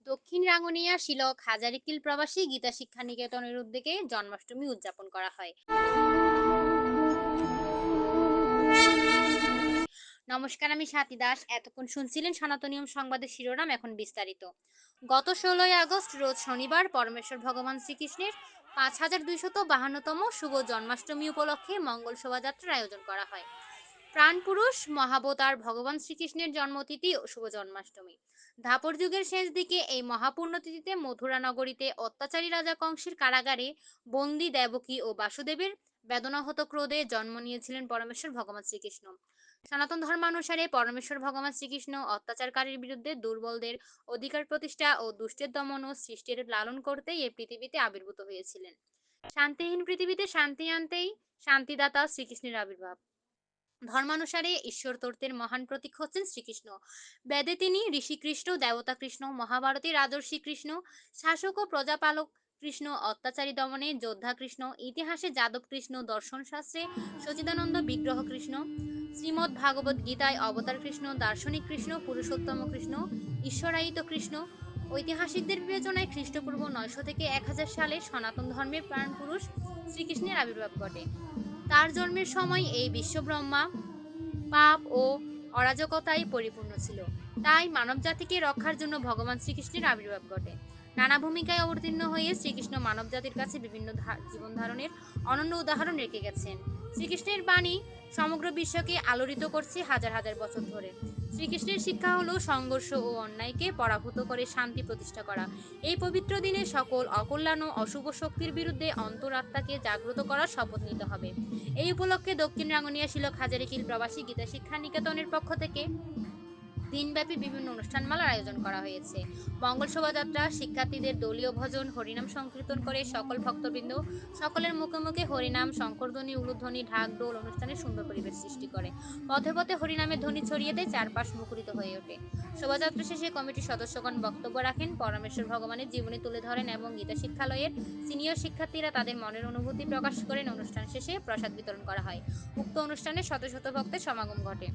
দক্ষিণ রাঙ্গুনিয়া শিলক হাজারীকিল প্রবাসী গীতা শিক্ষা নিকেতনের উদ্যোগে জন্মাষ্টমী উদযাপন করা হয়। নমস্কার, আমি স্বাতী দাস। এতক্ষণ শুনছিলেন সনাতনীয়ম সংবাদের শিরোনাম, এখন বিস্তারিত। গত 16ই আগস্ট রোজ শনিবার পরমেশ্বর ভগবান শ্রীকৃষ্ণের 5252তম শুভ জন্মাষ্টমী উপলক্ষে মঙ্গল শোভাযাত্রার আয়োজন করা হয়। প্রাণপুরুষ মহাবতার ভগবান শ্রীকৃষ্ণের জন্মতিথি ও শুভ জন্মাষ্টমী। দ্বাপর যুগের শেষ দিকে এই মহাপুণ্যতিথিতে মথুরা নগরীতে অত্যাচারী রাজা কংসের কারাগারে বন্দী দেবকী ও বাসুদেবের বেদনাহত ক্রোধে জন্ম নিয়েছিলেন পরমেশ্বর ভগবান শ্রীকৃষ্ণ। সনাতন ধর্মানুসারে পরমেশ্বর ভগবান শ্রীকৃষ্ণ অত্যাচারকারীর বিরুদ্ধে দুর্বলদের অধিকার প্রতিষ্ঠা ও দুষ্টের দমন ও সৃষ্টির লালন করতেই এই পৃথিবীতে আবির্ভূত হয়েছিলেন। শান্তিহীন পৃথিবীতে শান্তি আনতেই শান্তিদাতা শ্রীকৃষ্ণের আবির্ভাব। ধর্মানুসারে ঈশ্বর তত্ত্বের মহান প্রতীক হচ্ছেন শ্রীকৃষ্ণ। বেদে তিনি ঋষিকৃষ্ণ, দেবতা কৃষ্ণ, মহাভারতে রাজর্ষি কৃষ্ণ, শাসক ও প্রজাপালক কৃষ্ণ, অত্যাচারী দমনে যোদ্ধা কৃষ্ণ, ইতিহাসে যাদব কৃষ্ণ, দর্শন শাস্ত্রে সচিদানন্দ বিগ্রহ কৃষ্ণ, শ্রীমদ্ ভাগবত গীতায় অবতার কৃষ্ণ, দার্শনিক কৃষ্ণ, পুরুষোত্তম কৃষ্ণ, ঈশ্বরায়িত কৃষ্ণ। ঐতিহাসিকদের বিবেচনায় খ্রিস্টপূর্ব 900 থেকে 1000 সালে সনাতন ধর্মের প্রাণপুরুষ শ্রীকৃষ্ণের আবির্ভাব ঘটে। তার জন্মের সময় এই বিশ্বব্রহ্মা পাপ ও অরাজকতায় পরিপূর্ণ ছিল। তাই মানবজাতিকে রক্ষার জন্য ভগবান শ্রীকৃষ্ণের আবির্ভাব ঘটে। নানা ভূমিকায় অবতীর্ণ হয়ে শ্রীকৃষ্ণ মানবজাতির কাছে বিভিন্ন জীবন ধারণের অনন্য উদাহরণ রেখে গেছেন। শ্রীকৃষ্ণের বাণী সমগ্র বিশ্বকে আলোড়িত করছে হাজার হাজার বছর ধরে। শ্রীকৃষ্ণের শিক্ষা হলো সংঘর্ষ ও অন্যায়কে পরাভূত করে শান্তি প্রতিষ্ঠা করা। এই পবিত্র দিনে সকল অকল্যাণ ও অশুভ শক্তির বিরুদ্ধে অন্তরাত্মাকে জাগ্রত করার শপথ নিতে হবে। এই উপলক্ষে দক্ষিণ রাঙ্গুনিয়া শিলক হাজারীকিল প্রবাসী গীতা শিক্ষা নিকেতনের পক্ষ থেকে দিনব্যাপী বিভিন্ন অনুষ্ঠানমালার আয়োজন করা হয়েছে। মঙ্গল শোভাযাত্রা, শিক্ষার্থীদের দলীয় ভজন, হরিনাম সংকীর্তন করে সকল ভক্তবৃন্দ সকলের মুখে মুখে হরিনাম, শঙ্করধ্বনি, উলুধ্বনি, ঢাক ঢোল অনুষ্ঠানে সুন্দর পরিবেশ সৃষ্টি করে। পথে পথে হরিনামের ধ্বনি ছড়িয়ে দেয়, চারপাশ মুখরিত হয়ে ওঠে। শোভাযাত্রা শেষে কমিটির সদস্যগণ বক্তব্য রাখেন, পরমেশ্বর ভগবানের জীবনী তুলে ধরেন এবং গীতা শিক্ষালয়ের সিনিয়র শিক্ষার্থীরা তাদের মনের অনুভূতি প্রকাশ করেন। অনুষ্ঠান শেষে প্রসাদ বিতরণ করা হয়। উক্ত অনুষ্ঠানে শত শত ভক্তের সমাগম ঘটে।